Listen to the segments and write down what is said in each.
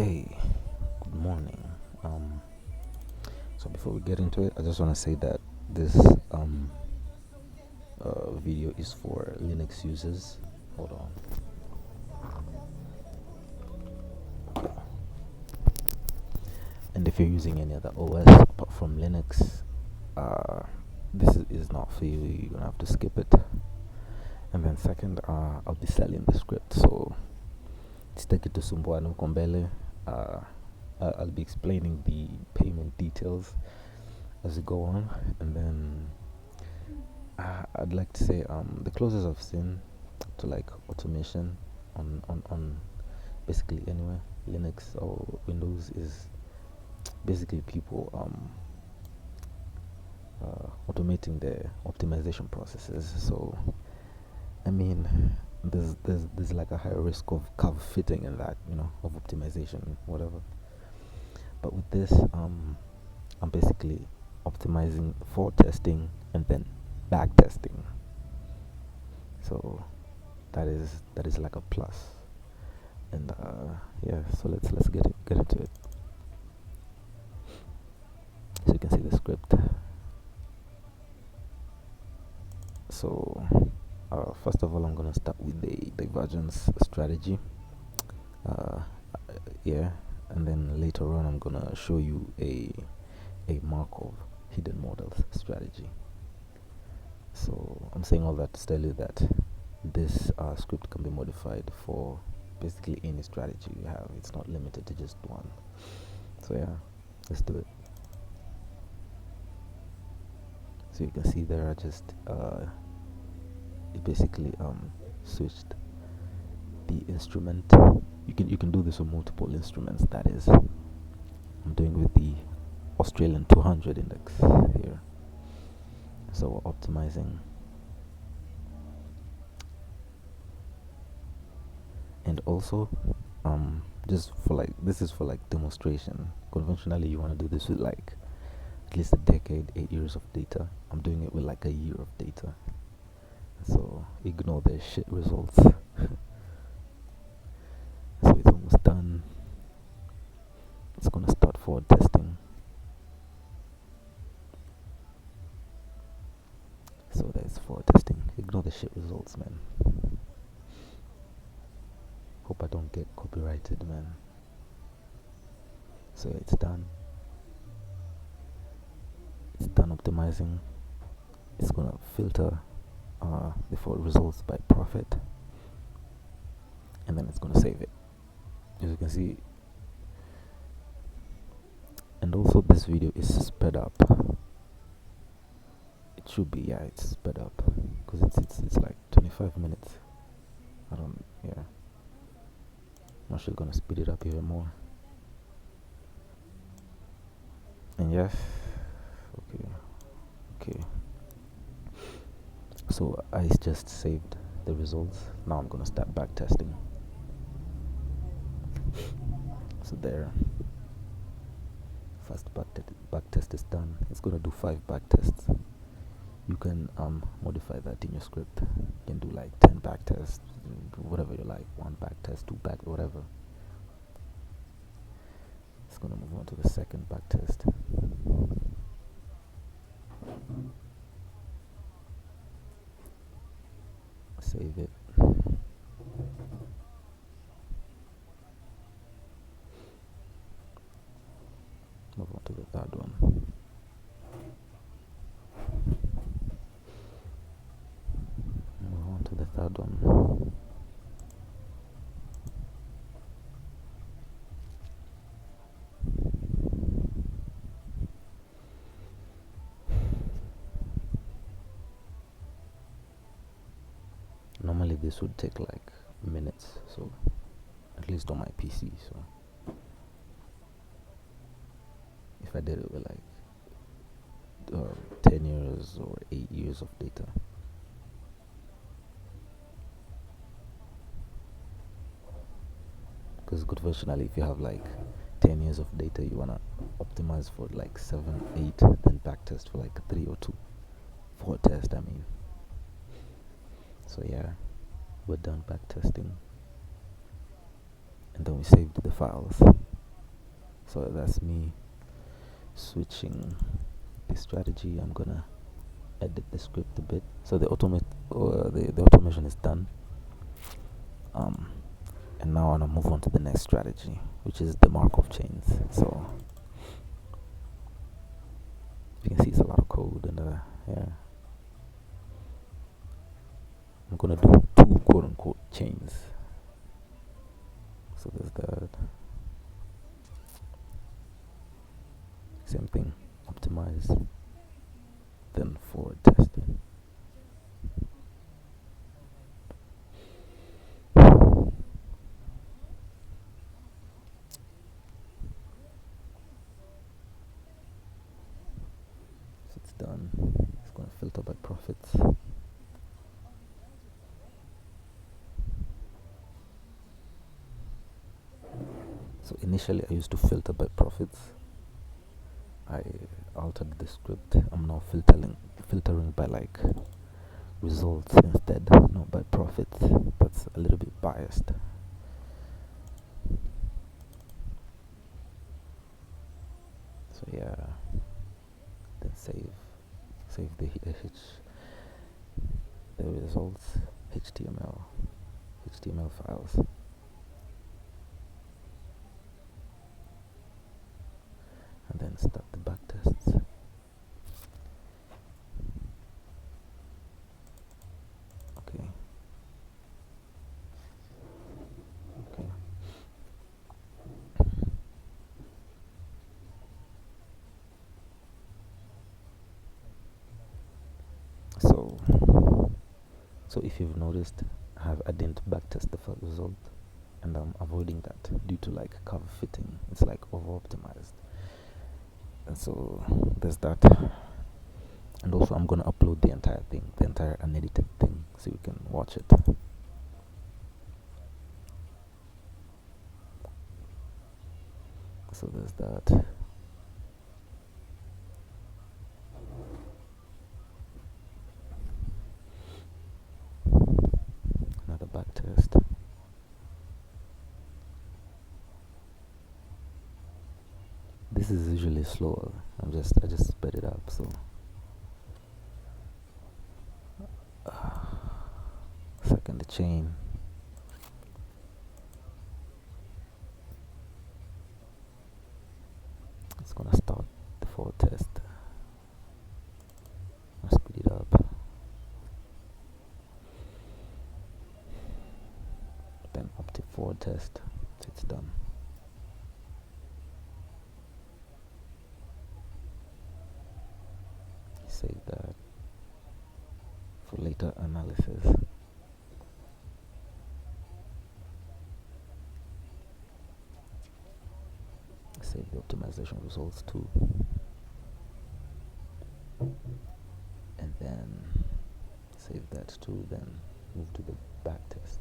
Okay, good morning. So before we get into it, I just want to say that this video is for Linux users. Hold on. And if you're using any other OS apart from Linux, this is not for you. You're gonna have to skip it. And then second, I'll be selling the script, so take it to Sumbuano Kombele. I'll be explaining the payment details as we go on, and then I'd like to say the closest I've seen to like automation on basically anywhere, Linux or Windows, is basically people automating their optimization processes. So I mean, there's like a higher risk of curve fitting in that, of optimization, whatever. But with this, I'm basically optimizing for testing and then back testing. So that is like a plus. And yeah, so let's get into it. So you can see the script. So first of all, I'm gonna start with the divergence strategy. Yeah, and then later on, I'm gonna show you a Markov hidden models strategy. So I'm saying all that to tell you that this script can be modified for basically any strategy you have. It's not limited to just one. So yeah, let's do it. So you can see there, I just it basically switched the instrument. You can do this on multiple instruments. That is, I'm doing with the Australian 200 index here. So we're optimizing, and also just for like, this is for like demonstration. Conventionally, you want to do this with like at least a decade, 8 years of data. I'm doing it with like a year of data. So ignore the shit results. So it's almost done. It's gonna start forward testing. So that's forward testing. Ignore the shit results, man. Hope I don't get copyrighted, man. So it's done. It's done optimizing. It's gonna filter the forward results by profit, and then it's gonna save it, as you can see. And also, this video is sped up. It should be, yeah, it's sped up because it's like 25 minutes. Yeah, I'm actually gonna speed it up even more. And yes, okay. So I just saved the results. Now I'm gonna start back testing. So there, first back test is done. It's gonna do 5 back tests. You can modify that in your script. You can do like 10 back tests, whatever you like. 1 back test, 2 back, whatever. It's gonna move on to the second back test. Save it. Move on to the third one. Move on to the third one. Normally this would take like minutes, so at least on my PC. So if I did it with like 10 years or 8 years of data, because conventionally, if you have like 10 years of data, you wanna optimize for like 7, 8, then backtest for like 3 or 2, 4 test. I mean, so yeah, we're done backtesting, and then we saved the files. So that's me switching the strategy. I'm gonna edit the script a bit. So the the automation is done. And now I wanna move on to the next strategy, which is the Markov chains. So you can see it's a lot of code, and yeah, I'm gonna do two quote unquote chains. So there's that. Same thing, optimize, then forward test. So it's done. It's gonna filter by profits. So initially I used to filter by profits. I altered the script. I'm now filtering by like results instead, not by profits. That's a little bit biased. So yeah, then save the results, HTML files, and then start the backtests. Okay. So if you've noticed, I didn't backtest the first result, and I'm avoiding that due to like cover fitting. It's like over optimized, and so there's that. And also I'm gonna upload the entire thing, the entire unedited thing, so you can watch it. So there's that. Another backtest. This is usually slower. I just sped it up. So second chain. It's gonna start the forward test. I'll speed it up. Then up to forward test. So it's done. Save that for later analysis. Save the optimization results too. And then save that too, then move to the backtests.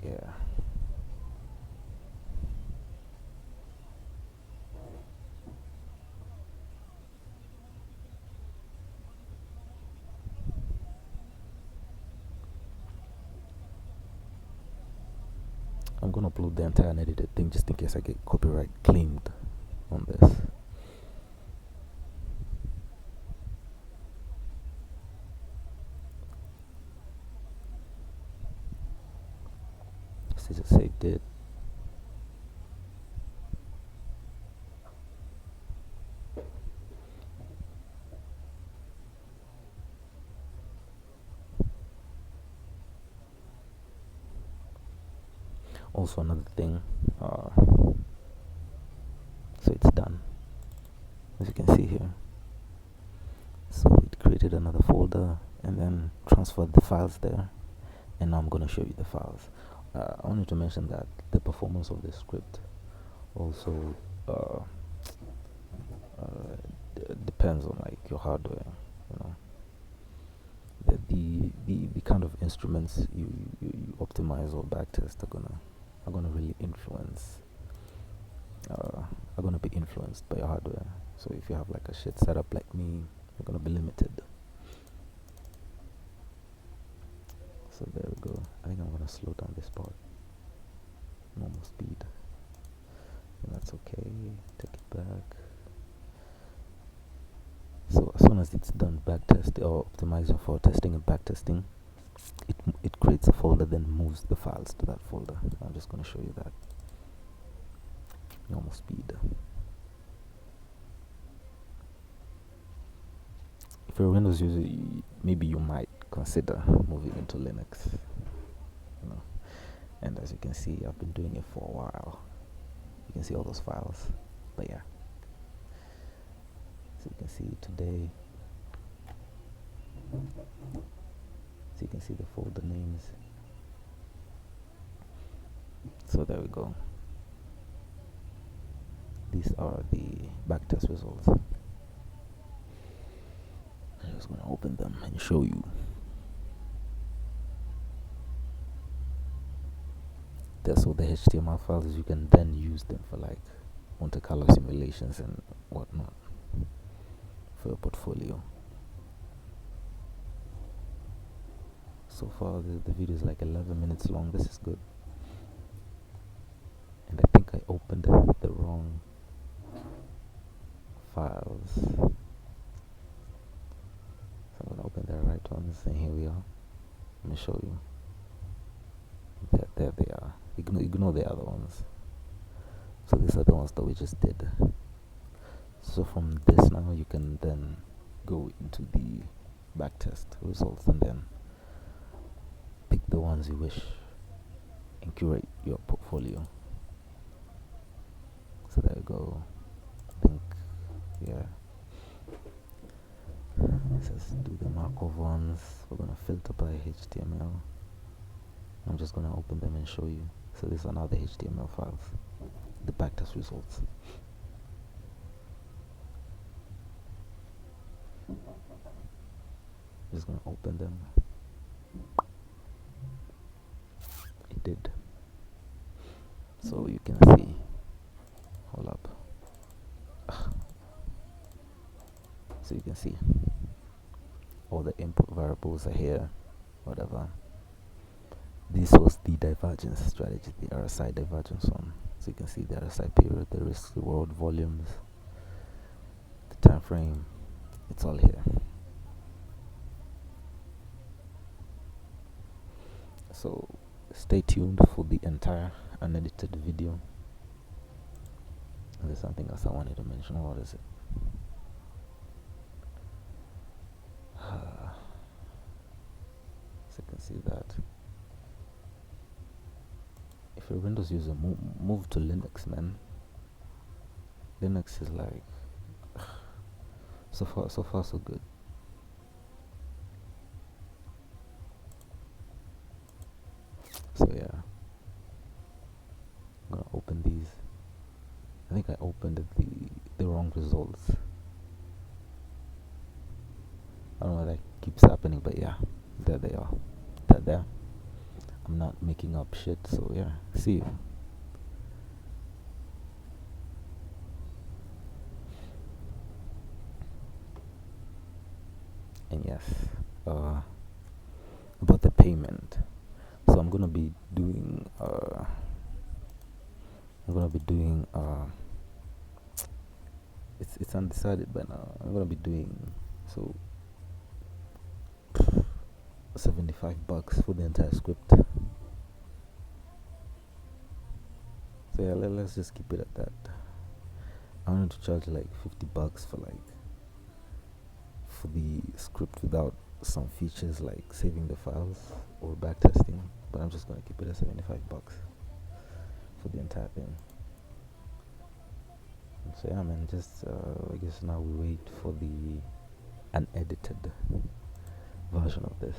Yeah. I'm gonna upload the entire unedited thing just in case I get copyright claimed on this. So just saved it. Also another thing, so it's done, as you can see here. So it created another folder and then transferred the files there, and now I'm going to show you the files. I wanted to mention that the performance of the script also depends on like your hardware, you know. The kind of instruments you optimize or backtest are gonna really influence are gonna be influenced by your hardware. So if you have like a shit setup like me, you're gonna be limited. So there we go. I think I'm gonna slow down this part. Normal speed. And that's okay. Take it back. So as soon as it's done backtest or optimizing for testing and backtesting, it creates a folder, then moves the files to that folder. I'm just gonna show you that. Normal speed. If you're a Windows user, maybe you might consider moving into Linux. You know, and as you can see, I've been doing it for a while. You can see all those files, but yeah. So you can see today. So you can see the folder names. So there we go. These are the backtest results. I'm just gonna open them and show you. That's all the HTML files. You can then use them for like Monte Carlo simulations and whatnot for your portfolio. So far the video is like 11 minutes long. This is good. And I think I opened the wrong files. So I'm gonna open the right ones, and here we are. Let me show you. There they are. Ignore the other ones. So these are the ones that we just did. So from this now you can then go into the backtest results and then pick the ones you wish and curate your portfolio. So there we go. I think, yeah. It says do the Markov ones. We're gonna filter by HTML. I'm just gonna open them and show you. So these are now the HTML files, the backtest results. Just gonna open them. It did. So you can see. Hold up. So you can see all the input variables are here. Whatever. This was the divergence strategy, the RSI divergence one. So you can see the RSI period, the risk reward volumes, the time frame. It's all here. So stay tuned for the entire unedited video. And there's something else I wanted to mention. What is it? So you can see that. If you're a Windows user, move to Linux, man. Linux is like so far so good. So yeah, I'm gonna open these. I think I opened the wrong results. I don't know why that keeps happening, but yeah, there they are. They're there. I'm not making up shit, so yeah, see you. And yes, about the payment. So I'm gonna be doing it's undecided, but I'm gonna be doing so $75 for the entire script. So yeah, let's just keep it at that. I wanted to charge like $50 for the script without some features like saving the files or backtesting, but I'm just gonna keep it at $75 for the entire thing. So yeah, man, just I guess now we wait for the unedited version of this.